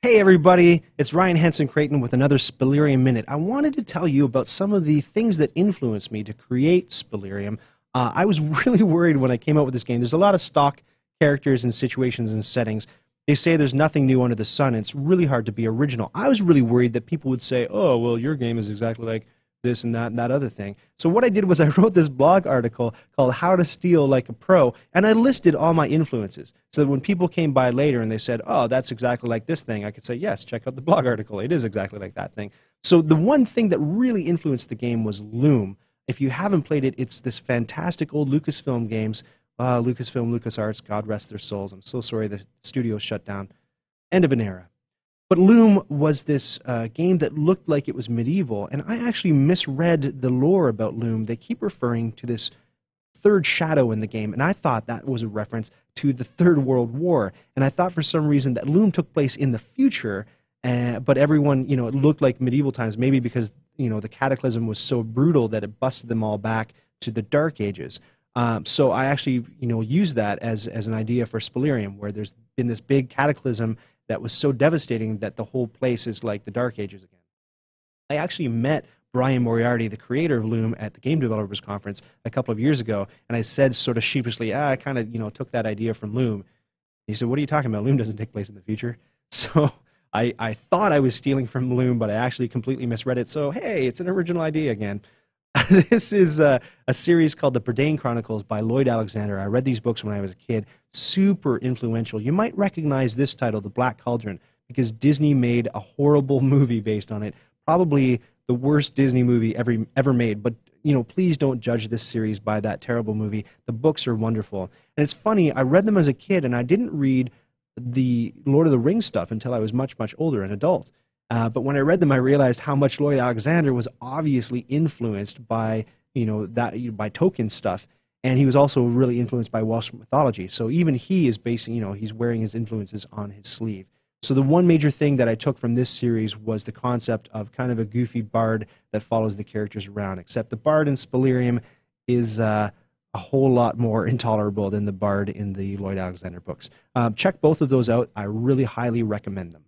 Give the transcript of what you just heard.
Hey everybody, it's Ryan Henson-Creighton with another Spellirium Minute. I wanted to tell you about some of the things that influenced me to create Spellirium. I was really worried when I came out with this game. There's a lot of stock characters and situations and settings. They say there's nothing new under the sun, and it's really hard to be original. I was really worried that people would say, oh, well, your game is exactly like this and that other thing. So what I did was I wrote this blog article called How to Steal Like a Pro, and I listed all my influences. So that when people came by later and they said, oh, that's exactly like this thing, I could say, yes, check out the blog article. It is exactly like that thing. So the one thing that really influenced the game was Loom. If you haven't played it, it's this fantastic old Lucasfilm games. Lucasfilm, LucasArts, God rest their souls. I'm so sorry the studio shut down. End of an era. But Loom was this game that looked like it was medieval, and I actually misread the lore about Loom. They keep referring to this third shadow in the game, and I thought that was a reference to the Third World War. And I thought for some reason that Loom took place in the future, but everyone, it looked like medieval times, maybe because, the cataclysm was so brutal that it busted them all back to the Dark Ages. So I actually, used that as an idea for Spellirium, where there's been this big cataclysm that was so devastating that the whole place is like the Dark Ages again. I actually met Brian Moriarty, the creator of Loom, at the Game Developers Conference a couple of years ago, and I said sort of sheepishly, I kind of, took that idea from Loom. He said, what are you talking about? Loom doesn't take place in the future. So I thought I was stealing from Loom, but I actually completely misread it. So, hey, it's an original idea again. This is a series called the Prydain Chronicles by Lloyd. I read these books when I was a kid. Super influential. You might recognize this title, The Black Cauldron, because Disney made a horrible movie based on it. Probably the worst Disney movie ever made. But, please don't judge this series by that terrible movie. The books are wonderful. And it's funny, I read them as a kid, and I didn't read the Lord of the Rings stuff until I was much, much older, an adult. But when I read them, I realized how much Lloyd Alexander was obviously influenced by, by Tolkien stuff, and he was also really influenced by Welsh mythology. So even he is basing, he's wearing his influences on his sleeve. So the one major thing that I took from this series was the concept of kind of a goofy bard that follows the characters around. Except the bard in Spellirium is a whole lot more intolerable than the bard in the Lloyd Alexander books. Check both of those out. I really highly recommend them.